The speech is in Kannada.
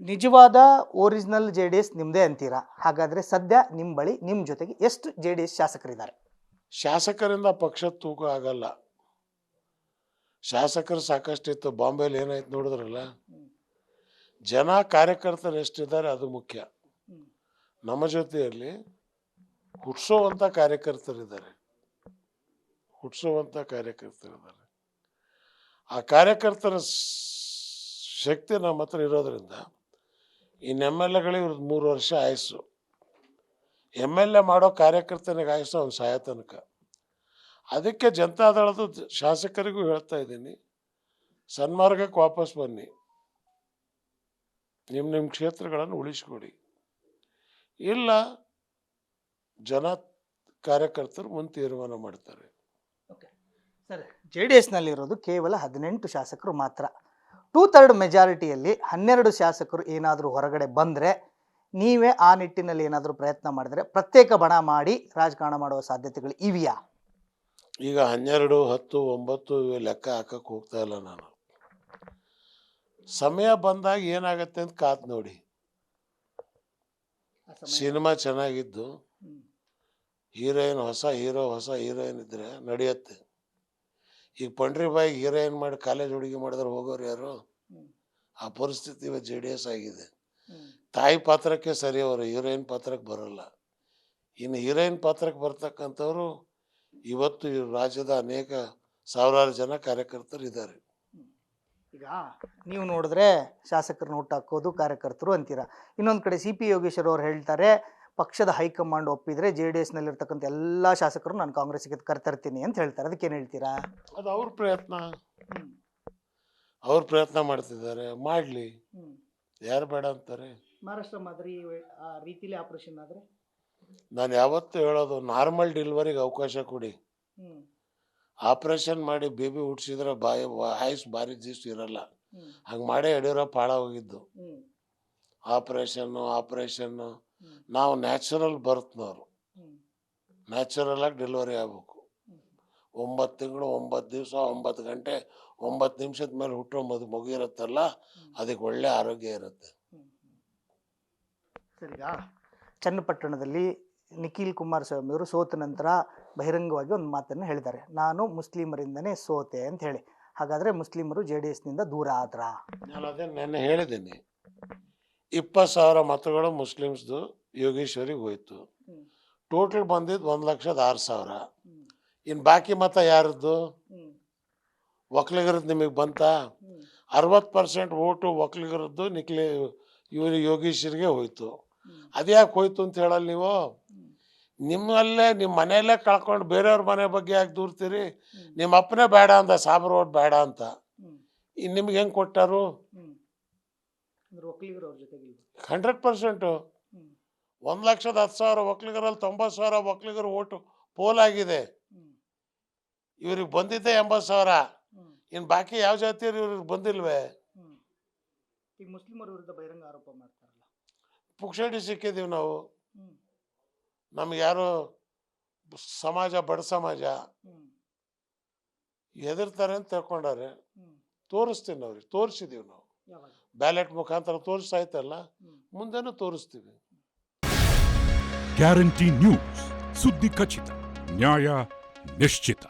ನಿಜವಾದ ಒರಿಜಿನಲ್ JDS ನಿಮ್ಮದೇ ಅಂತೀರಾ? ಹಾಗಾದರೆ ಸದ್ಯ ನಿಮ್ಮ ಬಳಿ ನಿಮ್ಮ ಜೊತೆಗೆ ಎಷ್ಟು JDS ಶಾಸಕರಿದ್ದಾರೆ? ಶಾಸಕರಿಂದ ಪಕ್ಷ ತೂಕ ಆಗಲ್ಲ. ಶಾಸಕರು ಸಾಕಷ್ಟಿತ್ತು. ಬಾಂಬೆಲಿ ಏನಾಯ್ತು ನೋಡಿದ್ರಲ್ಲ. ಜನ ಕಾರ್ಯಕರ್ತರು ಎಷ್ಟಿದ್ದಾರೆ ಅದು ಮುಖ್ಯ. ನಮ್ಮ ಜೊತೆಯಲ್ಲಿ ಹುಟ್ಟಿಸುವಂಥ ಕಾರ್ಯಕರ್ತರಿದ್ದಾರೆ. ಆ ಕಾರ್ಯಕರ್ತರ ಶಕ್ತಿ ನಮ್ಮ ಹತ್ರ ಇರೋದ್ರಿಂದ ಇನ್ನು MLAಗಳಿಗೆ ಇವ್ರದ್ದು 3 ವರ್ಷ ಆಯಸ್ಸು. MLA ಮಾಡೋ ಕಾರ್ಯಕರ್ತನಿಗೆ ಆಯಸ್ಸು ಅವ್ನು ಸಾಯೋ ತನಕ. ಅದಕ್ಕೆ ಜನತಾದಳದ ಶಾಸಕರಿಗೂ ಹೇಳ್ತಾ ಇದ್ದೀನಿ, ಸನ್ಮಾರ್ಗಕ್ಕೆ ವಾಪಸ್ ಬನ್ನಿ, ನಿಮ್ಮ ಕ್ಷೇತ್ರಗಳನ್ನು ಉಳಿಸ್ಕೊಡಿ. ಇಲ್ಲ ಜನ ಕಾರ್ಯಕರ್ತರು ಮುಂದೆ ತೀರ್ಮಾನ ಮಾಡ್ತಾರೆ. ಸರ್, JDSನಲ್ಲಿರೋದು ಕೇವಲ 18 ಶಾಸಕರು ಮಾತ್ರ. 2/3 ಮೆಜಾರಿಟಿಯಲ್ಲಿ 12 ಶಾಸಕರು ಏನಾದರೂ ಹೊರಗಡೆ ಬಂದರೆ, ನೀವೇ ಆ ನಿಟ್ಟಿನಲ್ಲಿ ಏನಾದರೂ ಪ್ರಯತ್ನ ಮಾಡಿದರೆ ಪ್ರತ್ಯೇಕ ಬಣ ಮಾಡಿ ರಾಜಕಾರಣ ಮಾಡುವ ಸಾಧ್ಯತೆಗಳು ಇವೆಯಾ? ಈಗ 12, 10, 9 ಇವೆ ಲೆಕ್ಕ ಹಾಕಕ್ಕೆ ಹೋಗ್ತಾ ಇಲ್ಲ ನಾನು. ಸಮಯ ಬಂದಾಗ ಏನಾಗತ್ತೆ ಅಂತ ಕಾತ್ ನೋಡಿ. ಸಿನಿಮಾ ಚೆನ್ನಾಗಿದ್ದು ಹೊಸ ಹೀರೋಯಿನ್ ಇದ್ರೆ ನಡೆಯುತ್ತೆ. ಈಗ ಪಂಡ್ರಿಬಾಯಿಗೆ ಹೀರೋಯಿನ್ ಮಾಡಿ ಕಾಲೇಜ್ ಹುಡುಗಿ ಮಾಡಿದ್ರೆ ಹೋಗೋರು ಯಾರು? ಆ ಪರಿಸ್ಥಿತಿ ಇವತ್ತು JDS ಆಗಿದೆ. ತಾಯಿ ಪಾತ್ರಕ್ಕೆ ಸರಿ, ಅವರು ಹೀರೋಯಿನ್ ಪಾತ್ರಕ್ಕೆ ಬರೋಲ್ಲ. ಇನ್ನು ಹೀರೋಯಿನ್ ಪಾತ್ರಕ್ಕೆ ಬರ್ತಕ್ಕಂಥವ್ರು ಇವತ್ತು ಈ ರಾಜ್ಯದ ಅನೇಕ ಸಾವಿರಾರು ಜನ ಕಾರ್ಯಕರ್ತರು ಇದ್ದಾರೆ. ಈಗ ನೀವು ನೋಡಿದ್ರೆ ಶಾಸಕರನ್ನ ಹುಟ್ಟಾಕೋದು ಕಾರ್ಯಕರ್ತರು ಅಂತೀರಾ. ಇನ್ನೊಂದು ಕಡೆ CP ಯೋಗೇಶ್ವರ್ ಅವ್ರು ಹೇಳ್ತಾರೆ, ಪಕ್ಷದ ಹೈಕಮಾಂಡ್ ಒಪ್ಪಿದರೆ JDSನಲ್ಲಿರ್ತಕ್ಕಂಥ ಎಲ್ಲ ಶಾಸಕರು ನಾನು ಕಾಂಗ್ರೆಸ್ಗೆ ಕರ್ತರ್ತೀನಿ ಅಂತ ಹೇಳ್ತಾರೆ. ಅದಕ್ಕೇನು ಹೇಳ್ತೀರಾ? ಅದು ಅವ್ರ ಪ್ರಯತ್ನ ಮಾಡ್ತಿದ್ದಾರೆ, ಮಾಡಲಿ, ಯಾರು ಬೇಡ ಅಂತಾರೆ. ಮಹಾರಾಷ್ಟ್ರ ಮಾದರಿ ಆ ರೀತಿಲಿ ಆಪರೇಷನ್ ಆದರೆ ನಾನು ಯಾವತ್ತೂ ಹೇಳೋದು, ನಾರ್ಮಲ್ ಡೆಲಿವರಿಗೆ ಅವಕಾಶ ಕೊಡಿ. ಆಪರೇಷನ್ ಮಾಡಿ ಬೇಬಿ ಹುಟ್ಟಿಸಿದ್ರೆ ಆಯುಸ್ ಭಾರಿ ದಿವ್ಸ ಇರಲ್ಲ. ಹಂಗೆ ಮಾಡೇ ಯಡಿಯೂರಪ್ಪ ಹಾಳಾಗೋಗಿದ್ದು. ಆಪರೇಷನ್ನು ನಾವು ನ್ಯಾಚುರಲ್ ಬರ್ತ್ನವರು, ನ್ಯಾಚುರಲ್ ಆಗಿ ಡೆಲಿವರಿ ಆಗಬೇಕು. 9 ತಿಂಗಳು 9 ದಿವಸ 9 ಗಂಟೆ 9 ನಿಮಿಷದ ಮೇಲೆ ಹುಟ್ಟೋ ಮಗು ಇರುತ್ತಲ್ಲ, ಅದಕ್ಕೆ ಒಳ್ಳೆ ಆರೋಗ್ಯ ಇರುತ್ತೆ. ಸರಿಗ ಚನ್ನಪಟ್ಟಣದಲ್ಲಿ ನಿಖಿಲ್ ಕುಮಾರಸ್ವಾಮಿ ಅವರು ಸೋತ ನಂತರ ಬಹಿರಂಗವಾಗಿ ಒಂದು ಮಾತನ್ನು ಹೇಳಿದ್ದಾರೆ, ನಾನು ಮುಸ್ಲಿಮರಿಂದನೇ ಸೋತೆ ಅಂತ ಹೇಳಿ. ಹಾಗಾದರೆ ಮುಸ್ಲಿಮರು JDSನಿಂದ ದೂರ ಆದ್ರ? ನಾನು ಅದನ್ನು ನೆನ್ನೆ ಹೇಳಿದ್ದೀನಿ. 20,000 ಮತಗಳು ಮುಸ್ಲಿಮ್ಸ್ದು ಯೋಗೇಶ್ವರಿಗೆ ಹೋಯ್ತು. ಟೋಟಲ್ ಬಂದಿದ್ದು 1,06,000. ಇನ್ನು ಬಾಕಿ ಮತ ಯಾರದ್ದು? ಒಕ್ಕಲಿಗರದ್ದು ನಿಮಗೆ ಬಂತ? 60% ಓಟು ಒಕ್ಕಲಿಗರದ್ದು ಇವರು ಯೋಗೇಶ್ವರಿಗೆ ಹೋಯ್ತು. ಅದ್ಯಾಕೆ ಹೋಯ್ತು ಅಂತ ಹೇಳಲ್ಲ ನೀವು? ನಿಮ್ಮ ಮನೆಯಲ್ಲೇ ಕಳ್ಕೊಂಡು ಬೇರೆಯವ್ರ ಮನೆ ಬಗ್ಗೆ ಯಾಕೆ ದೂರ್ತೀರಿ? ನಿಮ್ಮ ಅಪ್ಪನೇ ಬೇಡ ಅಂದ, ಸಾಬ್ರು ಓಟ್ ಬೇಡ ಅಂತ. ಇನ್ನು ನಿಮ್ಗೆ ಹೆಂಗೆ ಕೊಟ್ಟಾರು? 100%. 1,10,000 ಒಕ್ಕಲಿಗರಲ್ಲಿ 90,000 ಒಕ್ಕಲಿಗರು ಓಟು ಪೋಲ್ ಆಗಿದೆ. ಇವ್ರಿಗೆ ಬಂದಿದ್ದೆ 80,000. ಇನ್ನು ಬಾಕಿ ಯಾವ ಜಾತಿಯವ್ರು ಇವ್ರಿಗೆ ಬಂದಿಲ್ವೇ? ಈಗ ಮುಸ್ಲಿಮರ ವಿರುದ್ಧ ಬಹಿರಂಗ ಆರೋಪ ಮಾಡ್ತಾರಲ್ಲ, ಪುಕ್ಷಡಿ ಸಿಕ್ಕಿದ್ದೀವಿ ನಾವು. ನಮ್ಗೆ ಯಾರು ಸಮಾಜ, ಬಡ ಸಮಾಜ ಹೆದರ್ತಾರೆ ಅಂತ ತಿಳ್ಕೊಂಡಾರೆ. ತೋರಿಸ್ತೀನಿ ಅವ್ರಿಗೆ, ತೋರಿಸಿದೀವಿ ನಾವು. ಬ್ಯಾಲೆಟ್ ಮುಖಾಂತರ ತೋರಿಸಾಯ್ತಲ್ಲ, ಮುಂದೆನೂ ತೋರಿಸ್ತೀವಿ. ಗ್ಯಾರಂಟಿ ನ್ಯೂಸ್, ಸುದ್ದಿ ಖಚಿತ, ನ್ಯಾಯ ನಿಶ್ಚಿತ.